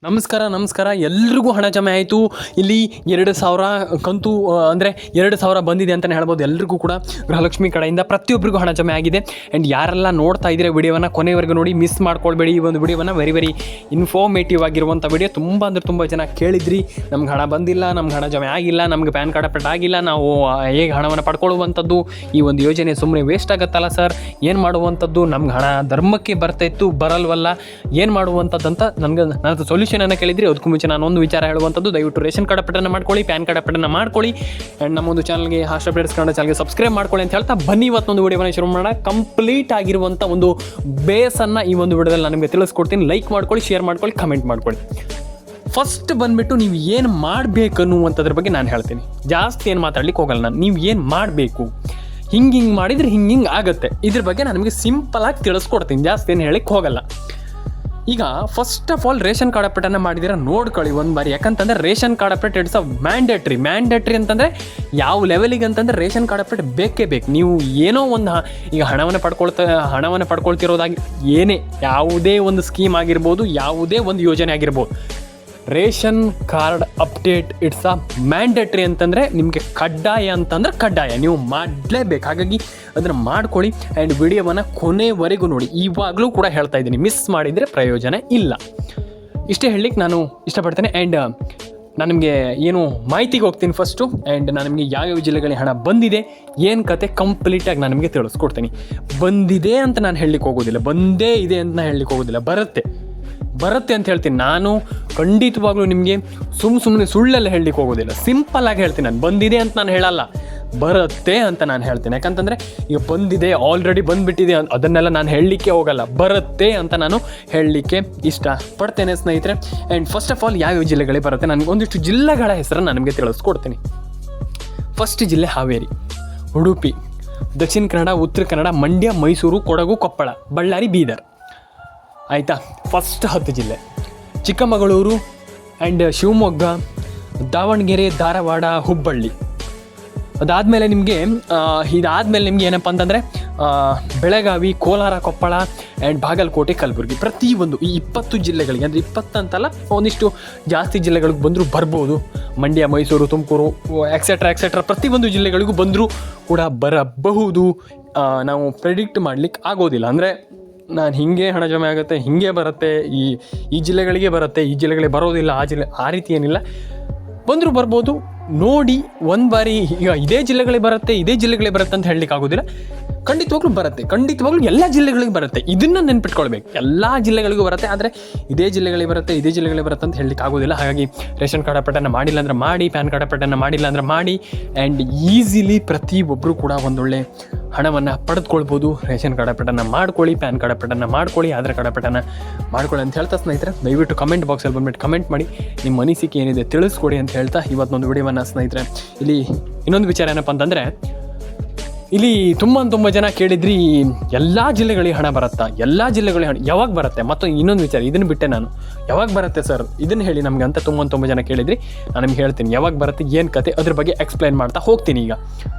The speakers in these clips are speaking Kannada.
ನಮಸ್ಕಾರ ಎಲ್ರಿಗೂ ಹಣ ಜಮೆ ಆಯಿತು. ಇಲ್ಲಿ 2,000 ಕಂತು ಅಂದರೆ 2,000 ಬಂದಿದೆ ಅಂತಲೇ ಹೇಳ್ಬೋದು. ಎಲ್ರಿಗೂ ಕೂಡ ಗೃಹಲಕ್ಷ್ಮಿ ಕಡೆಯಿಂದ ಪ್ರತಿಯೊಬ್ಬರಿಗೂ ಹಣ ಜಮೆ ಆಗಿದೆ. ಆ್ಯಂಡ್ ಯಾರೆಲ್ಲ ನೋಡ್ತಾ ಇದ್ದೀರಾ ವಿಡಿಯೋವನ್ನು ಕೊನೆವರೆಗೂ ನೋಡಿ, ಮಿಸ್ ಮಾಡ್ಕೊಳ್ಬೇಡಿ. ಈ ಒಂದು ವಿಡಿಯೋವನ್ನು ವೆರಿ ಇನ್ಫಾರ್ಮೇಟಿವ್ ಆಗಿರುವಂಥ ವಿಡಿಯೋ. ತುಂಬ ಜನ ಕೇಳಿದ್ರಿ, ನಮ್ಗೆ ಹಣ ಬಂದಿಲ್ಲ, ನಮ್ಗೆ ಹಣ ಜಮೆ ಆಗಿಲ್ಲ, ನಮ್ಗೆ ಪ್ಯಾನ್ ಕಾರ್ಡ್ ಅಪ್ಡೇಟ್ ಆಗಿಲ್ಲ, ನಾವು ಹೇಗೆ ಹಣವನ್ನು ಪಡ್ಕೊಳ್ಳುವಂಥದ್ದು, ಈ ಒಂದು ಯೋಜನೆ ಸುಮ್ಮನೆ ವೇಸ್ಟ್ ಆಗುತ್ತಲ್ಲ ಸರ್, ಏನು ಮಾಡುವಂಥದ್ದು, ನಮ್ಗೆ ಹಣ ಧರ್ಮಕ್ಕೆ ಬರ್ತಾಯಿತ್ತು ಬರಲ್ವಲ್ಲ, ಏನು ಮಾಡುವಂಥದ್ದು ಅಂತ ನನ್ನ ಸೊಲ್ಯೂಷನನ್ನು ಕೇಳಿದ್ರಿ. ಅದಕ್ಕೂ ಮುಂಚೆ ನಾನು ಒಂದು ವಿಚಾರ ಹೇಳುವಂಥದ್ದು, ದಯವಿಟ್ಟು ರೇಷನ್ ಕಾರ್ಡ್ ಅಪ್ಡೇಟನ್ನು ಮಾಡ್ಕೊಳ್ಳಿ, ಪ್ಯಾನ್ ಕಾರ್ಡ್ ಅಪ್ಡೇಟನ್ನು ಮಾಡ್ಕೊಳ್ಳಿ. ಆ್ಯಂಡ್ ನಮ್ಮೊಂದು ಚಾನಲ್ಗೆ ಹಾಸ್ಟ್ ಅಪ್ಡೇಟ್ಸ್ ಕನ್ನಡ ಚಾನಲ್ಗೆ ಸಬ್ಸ್ಕ್ರೈಬ್ ಮಾಡ್ಕೊಳ್ಳಿ ಅಂತ ಹೇಳ್ತಾ ಬನ್ನಿ ಇವತ್ತೊಂದು ವಿಡಿಯೋವನ್ನು ಶುರು ಮಾಡೋಣ. ಕಂಪ್ಲೀಟ್ ಆಗಿರುವಂಥ ಒಂದು ಬೇಸನ್ನು ಈ ಒಂದು ವಿಡಿಯೋದಲ್ಲಿ ನಾನು ನಿಮಗೆ ತಿಳಿಸ್ಕೊಡ್ತೀನಿ. ಲೈಕ್ ಮಾಡ್ಕೊಳ್ಳಿ, ಶೇರ್ ಮಾಡ್ಕೊಳ್ಳಿ, ಕಮೆಂಟ್ ಮಾಡ್ಕೊಳ್ಳಿ. ಫಸ್ಟ್ ಬಂದುಬಿಟ್ಟು ನೀವು ಏನು ಮಾಡಬೇಕು ಅನ್ನುವಂಥದ್ರ ಬಗ್ಗೆ ನಾನು ಹೇಳ್ತೀನಿ. ಜಾಸ್ತಿ ಏನು ಮಾತಾಡ್ಲಿಕ್ಕೆ ಹೋಗಲ್ಲ ನಾನು. ನೀವು ಏನು ಮಾಡಬೇಕು, ಹಿಂಗೆ ಮಾಡಿದರೆ ಹಿಂಗೆ ಆಗುತ್ತೆ, ಇದ್ರ ಬಗ್ಗೆ ನಾನು ನಿಮಗೆ ಸಿಂಪಲಾಗಿ ತಿಳಿಸ್ಕೊಡ್ತೀನಿ. ಜಾಸ್ತಿ ಏನು ಹೇಳಿಕ್ಕೆ ಹೋಗಲ್ಲ. ಈಗ first of all ration card ಅಪ್ಡೇಟನ್ನು ಮಾಡಿದ್ದೀರಾ ನೋಡ್ಕೊಳ್ಳಿ ಒಂದು ಬಾರಿ. ಯಾಕಂತಂದರೆ ration card update it's a mandatory ಅಂತಂದರೆ ಯಾವ ಲೆವೆಲಿಗೆ ಅಂತಂದರೆ ರೇಷನ್ ಕಾರ್ಡ್ ಅಪ್ಡೇಟ್ ಬೇಕೇ ಬೇಕು. ನೀವು ಏನೋ ಒಂದು ಈಗ ಹಣವನ್ನು ಪಡ್ಕೊಳ್ತಿರೋದಾಗಿ ಯಾವುದೇ ಒಂದು ಸ್ಕೀಮ್ ಆಗಿರ್ಬೋದು, ಯಾವುದೇ ಒಂದು ಯೋಜನೆ ಆಗಿರ್ಬೋದು, ration card update it's a mandatory ಅಂತಂದರೆ ನಿಮಗೆ ಕಡ್ಡಾಯ ಅಂತಂದರೆ ಕಡ್ಡಾಯ, ನೀವು ಮಾಡಲೇಬೇಕು. ಹಾಗಾಗಿ ಅದನ್ನು ಮಾಡ್ಕೊಳ್ಳಿ. ಆ್ಯಂಡ್ ವಿಡಿಯೋವನ್ನು ಕೊನೆವರೆಗೂ ನೋಡಿ. ಇವಾಗಲೂ ಕೂಡ ಹೇಳ್ತಾ ಇದ್ದೀನಿ, ಮಿಸ್ ಮಾಡಿದರೆ ಪ್ರಯೋಜನ ಇಲ್ಲ. ಇಷ್ಟೇ ಹೇಳಲಿಕ್ಕೆ ನಾನು ಇಷ್ಟಪಡ್ತೇನೆ. ಆ್ಯಂಡ್ ನಾನು ನಿಮಗೆ ಏನು ಮಾಹಿತಿಗೆ ಹೋಗ್ತೀನಿ ಫಸ್ಟು. ಆ್ಯಂಡ್ ನಾನು ನಿಮಗೆ ಯಾವ್ಯಾವ ಜಿಲ್ಲೆಗಳಿಗೆ ಹಣ ಬಂದಿದೆ, ಏನು ಕತೆ ಕಂಪ್ಲೀಟಾಗಿ ನಾನು ನಿಮಗೆ ತಿಳಿಸ್ಕೊಡ್ತೀನಿ. ಬಂದಿದೆ ಅಂತ ನಾನು ಹೇಳಲಿಕ್ಕೆ ಹೋಗೋದಿಲ್ಲ, ಬಂದೇ ಇದೆ ಅಂತ ನಾನು ಹೇಳಲಿಕ್ಕೆ ಹೋಗೋದಿಲ್ಲ, ಬರುತ್ತೆ ಅಂತ ಹೇಳ್ತೀನಿ. ನಾನು ಖಂಡಿತವಾಗ್ಲೂ ನಿಮಗೆ ಸುಮ್ಮನೆ ಸುಳ್ಳೆಲ್ಲ ಹೇಳಲಿಕ್ಕೆ ಹೋಗೋದಿಲ್ಲ. ಸಿಂಪಲ್ಲಾಗಿ ಹೇಳ್ತೀನಿ. ನಾನು ಬಂದಿದೆ ಅಂತ ನಾನು ಹೇಳಲ್ಲ, ಬರುತ್ತೆ ಅಂತ ನಾನು ಹೇಳ್ತೀನಿ. ಯಾಕಂತಂದರೆ ಈಗ ಬಂದಿದೆ, ಆಲ್ರೆಡಿ ಬಂದುಬಿಟ್ಟಿದೆ ಅದನ್ನೆಲ್ಲ ನಾನು ಹೇಳಲಿಕ್ಕೆ ಹೋಗಲ್ಲ. ಬರುತ್ತೆ ಅಂತ ನಾನು ಹೇಳಲಿಕ್ಕೆ ಇಷ್ಟಪಡ್ತೇನೆ ಸ್ನೇಹಿತರೆ. ಆ್ಯಂಡ್ ಫಸ್ಟ್ ಆಫ್ ಆಲ್ ಯಾವ್ಯಾವ ಜಿಲ್ಲೆಗಳಿಗೆ ಬರುತ್ತೆ, ನನಗೆ ಒಂದಿಷ್ಟು ಜಿಲ್ಲೆಗಳ ಹೆಸರನ್ನು ನಾನು ನಿಮಗೆ ತಿಳಿಸ್ಕೊಡ್ತೀನಿ. ಫಸ್ಟ್ ಜಿಲ್ಲೆ ಹಾವೇರಿ, ಉಡುಪಿ, ದಕ್ಷಿಣ ಕನ್ನಡ, ಉತ್ತರ ಕನ್ನಡ, ಮಂಡ್ಯ, ಮೈಸೂರು, ಕೊಡಗು, ಕೊಪ್ಪಳ, ಬಳ್ಳಾರಿ, ಬೀದರ್. ಆಯಿತಾ? ಫಸ್ಟ್ 10 ಜಿಲ್ಲೆ. ಚಿಕ್ಕಮಗಳೂರು ಆ್ಯಂಡ್ ಶಿವಮೊಗ್ಗ, ದಾವಣಗೆರೆ, ಧಾರವಾಡ, ಹುಬ್ಬಳ್ಳಿ. ಇದಾದಮೇಲೆ ನಿಮಗೆ ಏನಪ್ಪ ಅಂತಂದರೆ ಬೆಳಗಾವಿ, ಕೋಲಾರ, ಕೊಪ್ಪಳ ಆ್ಯಂಡ್ ಬಾಗಲಕೋಟೆ, ಕಲಬುರಗಿ. ಪ್ರತಿಯೊಂದು ಈ 20 ಜಿಲ್ಲೆಗಳಿಗೆ, ಅಂದರೆ 20 ಅಂತಲ್ಲ, ಒಂದಿಷ್ಟು ಜಾಸ್ತಿ ಜಿಲ್ಲೆಗಳಿಗೆ ಬಂದರೂ ಬರ್ಬೋದು. ಮಂಡ್ಯ, ಮೈಸೂರು, ತುಮಕೂರು ಎಕ್ಸೆಟ್ರಾ ಪ್ರತಿಯೊಂದು ಜಿಲ್ಲೆಗಳಿಗೂ ಬಂದರೂ ಕೂಡ ಬರಬಹುದು. ನಾವು ಪ್ರೆಡಿಕ್ಟ್ ಮಾಡಲಿಕ್ಕೆ ಆಗೋದಿಲ್ಲ. ಅಂದರೆ ನಾನು ಹಿಂಗೆ ಹಣ ಜಮೆ ಆಗುತ್ತೆ, ಹಿಂಗೆ ಬರುತ್ತೆ, ಈ ಜಿಲ್ಲೆಗಳಿಗೆ ಬರುತ್ತೆ, ಈ ಜಿಲ್ಲೆಗಳಿಗೆ ಬರೋದಿಲ್ಲ, ಆ ರೀತಿ ಏನಿಲ್ಲ. ಬಂದರೂ ಬರ್ಬೋದು. ನೋಡಿ ಒಂದು ಬಾರಿ. ಈಗ ಇದೇ ಜಿಲ್ಲೆಗಳಿಗೆ ಬರುತ್ತೆ ಅಂತ ಹೇಳಲಿಕ್ಕೆ ಆಗೋದಿಲ್ಲ. ಖಂಡಿತವಾಗ್ಲೂ ಬರುತ್ತೆ, ಎಲ್ಲ ಜಿಲ್ಲೆಗಳಿಗೆ ಬರುತ್ತೆ. ಇದನ್ನು ನೆನ್ಪಿಟ್ಕೊಳ್ಬೇಕು. ಎಲ್ಲ ಜಿಲ್ಲೆಗಳಿಗೂ ಬರುತ್ತೆ, ಆದರೆ ಇದೇ ಜಿಲ್ಲೆಗಳಿಗೆ ಬರುತ್ತೆ ಅಂತ ಹೇಳಲಿಕ್ಕೆ ಆಗೋದಿಲ್ಲ. ಹಾಗಾಗಿ ರೇಷನ್ ಕಾರ್ಡ್ ಅಪ್ಡೇಟನ್ನು ಮಾಡಿಲ್ಲ ಅಂದರೆ ಮಾಡಿ, ಪ್ಯಾನ್ ಕಾರ್ಡ್ ಅಪ್ಡೇಟನ್ನು ಮಾಡಿಲ್ಲ ಅಂದರೆ ಮಾಡಿ. ಆ್ಯಂಡ್ ಈಸಿಲಿ ಪ್ರತಿಯೊಬ್ಬರು ಕೂಡ ಒಂದೊಳ್ಳೆ ಹಣವನ್ನು ಪಡೆದುಕೊಳ್ಬೋದು. ರೇಷನ್ ಕಾರ್ಡ್ ಅಪ್ಡೇಟನ್ನು ಮಾಡ್ಕೊಳ್ಳಿ, ಪ್ಯಾನ್ ಕಾರ್ಡ್ ಅಪ್ಡೇಟನ್ನು ಮಾಡ್ಕೊಳ್ಳಿ, ಆಧಾರ್ ಕಾರ್ಡ್ ಅಪ್ಡೇಟನ್ನು ಮಾಡ್ಕೊಳ್ಳಿ ಅಂತ ಹೇಳ್ತಾ ಸ್ನೇಹಿತರೆ, ದಯವಿಟ್ಟು ಕಮೆಂಟ್ ಬಾಕ್ಸಲ್ಲಿ ಬಂದುಬಿಟ್ಟು ಕಮೆಂಟ್ ಮಾಡಿ, ನಿಮ್ಮ ಅನಿಸಿಕೆ ಏನಿದೆ ತಿಳಿಸ್ಕೊಡಿ ಅಂತ ಹೇಳ್ತಾ ಇವತ್ತೊಂದು ವಿಡಿಯೋವನ್ನು ಸ್ನೇಹಿತರೆ. ಇಲ್ಲಿ ಇನ್ನೊಂದು ವಿಚಾರ ಏನಪ್ಪ ಅಂತಂದರೆ, ಇಲ್ಲಿ ತುಂಬ ಜನ ಕೇಳಿದ್ರಿ, ಎಲ್ಲ ಜಿಲ್ಲೆಗಳಿಗೆ ಹಣ ಬರುತ್ತಾ, ಎಲ್ಲ ಜಿಲ್ಲೆಗಳಿಗೆ ಹಣ ಯಾವಾಗ ಬರುತ್ತೆ, ಮತ್ತು ಇನ್ನೊಂದು ವಿಚಾರ ಇದನ್ನು ಬಿಟ್ಟೆ ನಾನು, ಯಾವಾಗ ಬರುತ್ತೆ ಸರ್ ಇದನ್ನು ಹೇಳಿ ನಮಗೆ ಅಂತ ತುಂಬ ಜನ ಕೇಳಿದ್ರಿ. ನಾನು ನಿಮ್ಗೆ ಹೇಳ್ತೀನಿ ಯಾವಾಗ ಬರುತ್ತೆ, ಏನು ಕತೆ, ಅದ್ರ ಬಗ್ಗೆ ಎಕ್ಸ್ಪ್ಲೈನ್ ಮಾಡ್ತಾ ಹೋಗ್ತೀನಿ. ಈಗ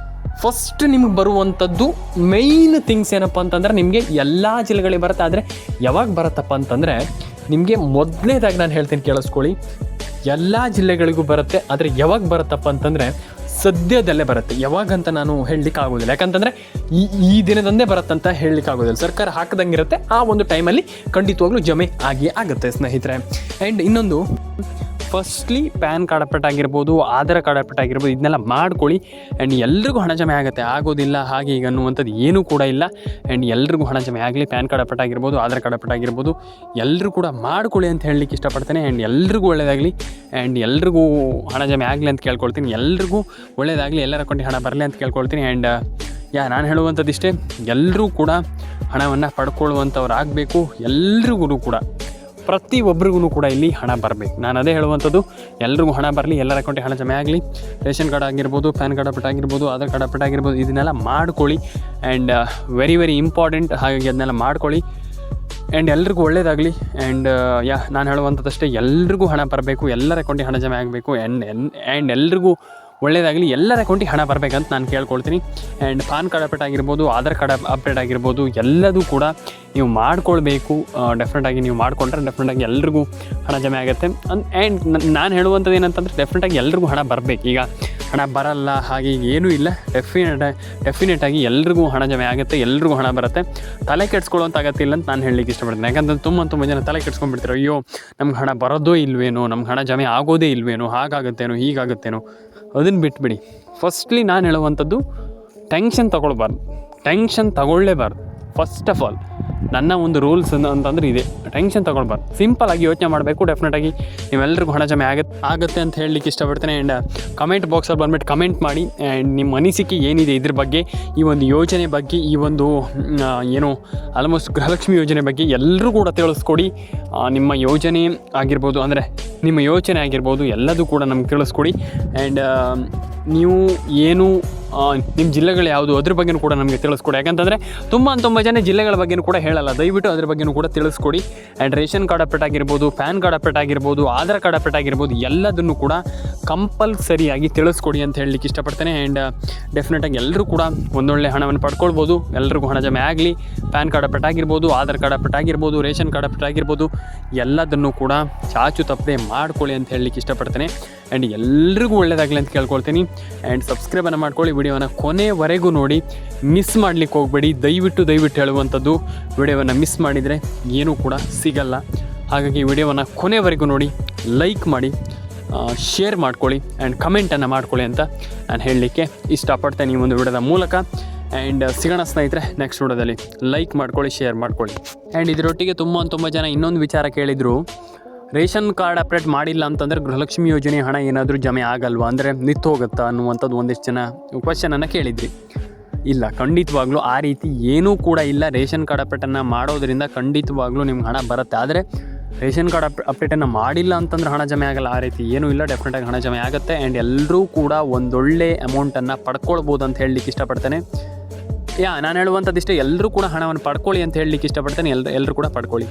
ಫಸ್ಟ್ ನಿಮ್ಗೆ ಬರುವಂಥದ್ದು ಮೈನ್ ಥಿಂಗ್ಸ್ ಏನಪ್ಪ ಅಂತಂದರೆ, ನಿಮಗೆ ಎಲ್ಲ ಜಿಲ್ಲೆಗಳಿಗೆ ಬರುತ್ತೆ. ಆದರೆ ಯಾವಾಗ ಬರುತ್ತಪ್ಪ ಅಂತಂದರೆ, ನಿಮಗೆ ಮೊದಲನೇದಾಗಿ ನಾನು ಹೇಳ್ತೀನಿ ಕೇಳಿಸ್ಕೊಳ್ಳಿ, ಎಲ್ಲ ಜಿಲ್ಲೆಗಳಿಗೂ ಬರುತ್ತೆ. ಆದರೆ ಯಾವಾಗ ಬರುತ್ತಪ್ಪ ಅಂತಂದರೆ, ಸದ್ಯದಲ್ಲೇ ಬರುತ್ತೆ. ಯಾವಾಗಂತ ನಾನು ಹೇಳಲಿಕ್ಕೆ ಆಗೋದಿಲ್ಲ. ಯಾಕಂತಂದರೆ ಈ ದಿನದಂದೇ ಬರುತ್ತಂತ ಹೇಳಲಿಕ್ಕೆ ಆಗೋದಿಲ್ಲ. ಸರ್ಕಾರ ಹಾಕ್ದಂಗೆ ಇರುತ್ತೆ, ಆ ಒಂದು ಟೈಮಲ್ಲಿ ಖಂಡಿತವಾಗ್ಲೂ ಜಮೆ ಆಗುತ್ತೆ ಸ್ನೇಹಿತರೆ. ಆ್ಯಂಡ್ ಇನ್ನೊಂದು, ಫಸ್ಟ್ಲಿ ಪ್ಯಾನ್ ಕಾರ್ಡ್ ಅಪ್ಡೇಟ್ ಆಗಿರ್ಬೋದು, ಆಧಾರ್ ಕಾರ್ಡ್ ಅಪ್ಡೇಟ್ ಆಗಿರ್ಬೋದು, ಇದನ್ನೆಲ್ಲ ಮಾಡ್ಕೊಳ್ಳಿ. ಆ್ಯಂಡ್ ಎಲ್ರಿಗೂ ಹಣ ಜಮೆ ಆಗೋದಿಲ್ಲ ಹಾಗೆ ಈಗ ಅನ್ನುವಂಥದ್ದು ಏನೂ ಕೂಡ ಇಲ್ಲ. ಆ್ಯಂಡ್ ಎಲ್ರಿಗೂ ಹಣ ಜಮೆ ಆಗಲಿ. ಪ್ಯಾನ್ ಕಾರ್ಡ್ ಅಪ್ಡೇಟ್ ಆಗಿರ್ಬೋದು, ಆಧಾರ್ ಕಾರ್ಡ್ ಅಪ್ಡೇಟ್ ಆಗಿರ್ಬೋದು, ಎಲ್ಲರೂ ಕೂಡ ಮಾಡ್ಕೊಳ್ಳಿ ಅಂತ ಹೇಳಲಿಕ್ಕೆ ಇಷ್ಟಪಡ್ತೇನೆ. ಆ್ಯಂಡ್ ಎಲ್ರಿಗೂ ಒಳ್ಳೆಯದಾಗಲಿ, ಆ್ಯಂಡ್ ಎಲ್ರಿಗೂ ಹಣ ಜಮೆ ಆಗಲಿ ಅಂತ ಕೇಳ್ಕೊಳ್ತೀನಿ. ಎಲ್ರಿಗೂ ಒಳ್ಳೆಯದಾಗಲಿ, ಎಲ್ಲರ ಅಕೌಂಟಿಗೆ ಹಣ ಬರಲಿ ಅಂತ ಕೇಳ್ಕೊಳ್ತೀನಿ. ಆ್ಯಂಡ್ ನಾನು ಹೇಳುವಂಥದ್ದು ಇಷ್ಟೇ, ಎಲ್ಲರೂ ಕೂಡ ಹಣವನ್ನು ಪಡ್ಕೊಳ್ಳುವಂಥವ್ರು ಆಗಬೇಕು. ಎಲ್ರಿಗೂ ಕೂಡ, ಪ್ರತಿಯೊಬ್ಬರಿಗೂ ಕೂಡ ಇಲ್ಲಿ ಹಣ ಬರಬೇಕು. ನಾನು ಅದೇ ಹೇಳುವಂಥದ್ದು, ಎಲ್ರಿಗೂ ಹಣ ಬರಲಿ, ಎಲ್ಲರ ಅಕೌಂಟಿಗೆ ಹಣ ಜಮೆ ಆಗಲಿ. ರೇಷನ್ ಕಾರ್ಡ್ ಆಗಿರ್ಬೋದು, ಪ್ಯಾನ್ ಕಾರ್ಡ್ ಅಪ್ಡೇಟ್ ಆಗಿರ್ಬೋದು, ಆಧಾರ್ ಕಾರ್ಡ್ ಅಪ್ಡೇಟ್ ಆಗಿರ್ಬೋದು, ಇದನ್ನೆಲ್ಲ ಮಾಡ್ಕೊಳ್ಳಿ. And very important. ಹಾಗಾಗಿ ಅದನ್ನೆಲ್ಲ ಮಾಡ್ಕೊಳ್ಳಿ. ಆ್ಯಂಡ್ ಎಲ್ರಿಗೂ ಒಳ್ಳೆಯದಾಗಲಿ. ಆ್ಯಂಡ್ ನಾನು ಹೇಳುವಂಥದ್ದಷ್ಟೇ, ಎಲ್ರಿಗೂ ಹಣ ಬರಬೇಕು, ಎಲ್ಲರ ಅಕೌಂಟಿಗೆ ಹಣ ಜಮೆ ಆಗಬೇಕು. ಆ್ಯಂಡ್ ಎಲ್ರಿಗೂ ಒಳ್ಳೆಯದಾಗಲಿ. ಎಲ್ಲರ ಅಕೌಂಟಿಗೆ ಹಣ ಬರಬೇಕಂತ ನಾನು ಕೇಳ್ಕೊಳ್ತೀನಿ. ಆ್ಯಂಡ್ ಪಾನ್ ಕಾರ್ಡ್ ಅಪ್ಡೇಟ್ ಆಗಿರ್ಬೋದು, ಆಧಾರ್ ಕಾರ್ಡ್ ಅಪ್ಡೇಟ್ ಆಗಿರ್ಬೋದು, ಎಲ್ಲದೂ ಕೂಡ ನೀವು ಮಾಡ್ಕೊಳ್ಬೇಕು. ಡೆಫಿನೆಟಾಗಿ ನೀವು ಮಾಡಿಕೊಂಡ್ರೆ ಡೆಫಿನೆಟಾಗಿ ಎಲ್ರಿಗೂ ಹಣ ಜಮೆ ಆಗುತ್ತೆ. ಆ್ಯಂಡ್ ನಾನು ಹೇಳುವಂಥದ್ದು ಏನಂತಂದರೆ ಡೆಫಿನೆಟಾಗಿ ಎಲ್ರಿಗೂ ಹಣ ಬರಬೇಕು. ಈಗ ಹಣ ಬರಲ್ಲ ಹಾಗೆ ಏನೂ ಇಲ್ಲ, ಡೆಫಿನೆಟಾಗಿ ಎಲ್ರಿಗೂ ಹಣ ಜಮೆ ಆಗುತ್ತೆ, ಎಲ್ರಿಗೂ ಹಣ ಬರುತ್ತೆ. ತಲೆ ಕೆಡಿಸ್ಕೊಳ್ಳೋಂಥ ಅಗತ್ಯ ಇಲ್ಲ ಅಂತ ನಾನು ಹೇಳಲಿಕ್ಕೆ ಇಷ್ಟಪಡ್ತೀನಿ. ಯಾಕಂತಂದ್ರೆ ತುಂಬ ಜನ ತಲೆ ಕೆಡ್ಸ್ಕೊಂಡ್ಬಿಡ್ತಾರೆ, ಅಯ್ಯೋ ನಮ್ಗೆ ಹಣ ಬರೋದೋ ಇಲ್ವೇನೋ, ನಮ್ಗೆ ಹಣ ಜಮೆ ಆಗೋದೇ ಇಲ್ವೇನೋ, ಹಾಗಾಗುತ್ತೇನೋ ಹೀಗಾಗುತ್ತೇನೋ, ಅದನ್ನು ಬಿಟ್ಬಿಡಿ. ಫಸ್ಟ್ಲಿ ನಾನು ಹೇಳುವಂಥದ್ದು ಟೆನ್ಷನ್ ತಗೊಳ್ಳೇಬಾರ್ದು. ಫಸ್ಟ್ ಆಫ್ ಆಲ್ ನನ್ನ ಒಂದು ರೂಲ್ಸ್ ಅಂತಂದ್ರೆ ಇದೆ, ಟೆನ್ಷನ್ ತೊಗೊಳ್ಬಾರ್ದು. ಸಿಂಪಲಾಗಿ ಯೋಚನೆ ಮಾಡಬೇಕು. ಡೆಫಿನೆಟಾಗಿ ನೀವೆಲ್ಲರಿಗೂ ಹಣ ಜಮೆ ಆಗುತ್ತೆ ಅಂತ ಹೇಳಲಿಕ್ಕೆ ಇಷ್ಟಪಡ್ತೇನೆ. ಆ್ಯಂಡ್ ಕಮೆಂಟ್ ಬಾಕ್ಸಲ್ಲಿ ಬಂದುಬಿಟ್ಟು ಕಮೆಂಟ್ ಮಾಡಿ. ಆ್ಯಂಡ್ ನಿಮ್ಮ ಅನಿಸಿಕೆ ಏನಿದೆ ಇದ್ರ ಬಗ್ಗೆ, ಈ ಒಂದು ಯೋಜನೆ ಬಗ್ಗೆ, ಈ ಒಂದು ಏನು ಆಲ್ಮೋಸ್ಟ್ ಗೃಹಲಕ್ಷ್ಮಿ ಯೋಜನೆ ಬಗ್ಗೆ ಎಲ್ಲರೂ ಕೂಡ ತಿಳಿಸ್ಕೊಡಿ. ನಿಮ್ಮ ಯೋಜನೆ ಆಗಿರ್ಬೋದು, ಅಂದರೆ ನಿಮ್ಮ ಯೋಚನೆ ಆಗಿರ್ಬೋದು, ಎಲ್ಲದೂ ಕೂಡ ನಮ್ಗೆ ತಿಳಿಸ್ಕೊಡಿ. ಆ್ಯಂಡ್ ನೀವು ಏನು ನಿಮ್ಮ ಜಿಲ್ಲೆಗಳು ಯಾವುದು ಅದ್ರ ಬಗ್ಗೆಯೂ ಕೂಡ ನಮಗೆ ತಿಳಿಸ್ಕೊಡಿ. ಯಾಕಂತಂದರೆ ತುಂಬ ಜನ ಜಿಲ್ಲೆಗಳ ಬಗ್ಗೆಯೂ ಕೂಡ ಹೇಳಲ್ಲ. ದಯವಿಟ್ಟು ಅದ್ರ ಬಗ್ಗೆಯೂ ಕೂಡ ತಿಳಿಸ್ಕೊಡಿ. ಆ್ಯಂಡ್ ರೇಷನ್ ಕಾರ್ಡ್ ಅಪ್ಡೇಟ್ ಆಗಿರ್ಬೋದು, ಪ್ಯಾನ್ ಕಾರ್ಡ್ ಅಪ್ಡೇಟ್ ಆಗಿರ್ಬೋದು, ಆಧಾರ್ ಕಾರ್ಡ್ ಅಪ್ಡೇಟ್ ಆಗಿರ್ಬೋದು, ಎಲ್ಲದನ್ನು ಕೂಡ ಕಂಪಲ್ಸರಿಯಾಗಿ ತಿಳಿಸ್ಕೊಡಿ ಅಂತ ಹೇಳಲಿಕ್ಕೆ ಇಷ್ಟಪಡ್ತೇನೆ. ಆ್ಯಂಡ್ ಡೆಫಿನೆಟಾಗಿ ಎಲ್ಲರೂ ಕೂಡ ಒಂದೊಳ್ಳೆ ಹಣವನ್ನು ಪಡ್ಕೊಳ್ಬೋದು. ಎಲ್ರಿಗೂ ಹಣ ಜಮೆ ಆಗಲಿ. ಪ್ಯಾನ್ ಕಾರ್ಡ್ ಅಪ್ಡೇಟ್ ಆಗಿರ್ಬೋದು, ಆಧಾರ್ ಕಾರ್ಡ್ ಅಪ್ಡೇಟ್ ಆಗಿರ್ಬೋದು, ರೇಷನ್ ಕಾರ್ಡ್ ಅಪ್ಡೇಟ್ ಆಗಿರ್ಬೋದು, ಎಲ್ಲದನ್ನು ಕೂಡ ಚಾಚು ತಪ್ಪದೆ ಮಾಡ್ಕೊಳ್ಳಿ ಅಂತ ಹೇಳಲಿಕ್ಕೆ ಇಷ್ಟಪಡ್ತೇನೆ. ಆ್ಯಂಡ್ ಎಲ್ರಿಗೂ ಒಳ್ಳೆಯದಾಗಲಿ ಅಂತ ಕೇಳ್ಕೊಳ್ತೀನಿ. ಆ್ಯಂಡ್ ಸಬ್ಸ್ಕ್ರೈಬನ್ನು ಮಾಡ್ಕೊಳ್ಳಿ. ವಿಡಿಯೋನ ಕೊನೆವರೆಗೂ ನೋಡಿ, ಮಿಸ್ ಮಾಡಲಿಕ್ಕೆ ಹೋಗಬೇಡಿ. ದಯವಿಟ್ಟು ಹೇಳುವಂಥದ್ದು, ವಿಡಿಯೋವನ್ನು ಮಿಸ್ ಮಾಡಿದರೆ ಏನೂ ಕೂಡ ಸಿಗಲ್ಲ. ಹಾಗಾಗಿ ವಿಡಿಯೋವನ್ನು ಕೊನೆವರೆಗೂ ನೋಡಿ, ಲೈಕ್ ಮಾಡಿ, ಶೇರ್ ಮಾಡ್ಕೊಳ್ಳಿ ಆ್ಯಂಡ್ ಕಮೆಂಟನ್ನು ಮಾಡ್ಕೊಳ್ಳಿ ಅಂತ ನಾನು ಹೇಳಲಿಕ್ಕೆ ಇಷ್ಟಪಡ್ತೇನೆ ಈ ಒಂದು ವಿಡಿಯೋದ ಮೂಲಕ. ಆ್ಯಂಡ್ ಸಿಗೋಣ ಸ್ನೇಹಿತರೆ ನೆಕ್ಸ್ಟ್ ವಿಡಿಯೋದಲ್ಲಿ. ಲೈಕ್ ಮಾಡ್ಕೊಳ್ಳಿ, ಶೇರ್ ಮಾಡ್ಕೊಳ್ಳಿ. ಆ್ಯಂಡ್ ಇದರೊಟ್ಟಿಗೆ ತುಂಬ ಜನ ಇನ್ನೊಂದು ವಿಚಾರ ಕೇಳಿದರು, ರೇಷನ್ ಕಾರ್ಡ್ ಅಪ್ಡೇಟ್ ಮಾಡಿಲ್ಲ ಅಂತಂದರೆ ಗೃಹಲಕ್ಷ್ಮಿ ಯೋಜನೆ ಹಣ ಏನಾದರೂ ಜಮೆ ಆಗಲ್ವಾ, ಅಂದರೆ ನಿಂತು ಹೋಗುತ್ತಾ ಅನ್ನುವಂಥದ್ದು ಒಂದಿಷ್ಟು ಜನ ಕ್ವಶನನ್ನು ಕೇಳಿದ್ರಿ. ಇಲ್ಲ, ಖಂಡಿತವಾಗ್ಲೂ ಆ ರೀತಿ ಏನೂ ಕೂಡ ಇಲ್ಲ. ರೇಷನ್ ಕಾರ್ಡ್ ಅಪ್ಡೇಟನ್ನು ಮಾಡೋದರಿಂದ ಖಂಡಿತವಾಗ್ಲೂ ನಿಮ್ಗೆ ಹಣ ಬರುತ್ತೆ. ಆದರೆ ರೇಷನ್ ಕಾರ್ಡ್ ಅಪ್ಡೇಟನ್ನು ಮಾಡಿಲ್ಲ ಅಂತಂದ್ರೆ ಹಣ ಜಮೆ ಆಗಲ್ಲ, ಆ ರೀತಿ ಏನೂ ಇಲ್ಲ. ಡೆಫಿನೆಟಾಗಿ ಹಣ ಜಮೆ ಆಗುತ್ತೆ. ಆ್ಯಂಡ್ ಎಲ್ಲರೂ ಕೂಡ ಒಂದೊಳ್ಳೆ ಅಮೌಂಟನ್ನು ಪಡ್ಕೊಳ್ಬೋದು ಅಂತ ಹೇಳಲಿಕ್ಕೆ ಇಷ್ಟಪಡ್ತೇನೆ. ನಾನು ಹೇಳುವಂಥದ್ದು ಇಷ್ಟೇ, ಎಲ್ಲರೂ ಕೂಡ ಹಣವನ್ನು ಪಡ್ಕೊಳ್ಳಿ ಅಂತ ಹೇಳಲಿಕ್ಕೆ ಇಷ್ಟಪಡ್ತೇನೆ. ಎಲ್ಲರೂ ಕೂಡ ಪಡ್ಕೊಳ್ಳಿ.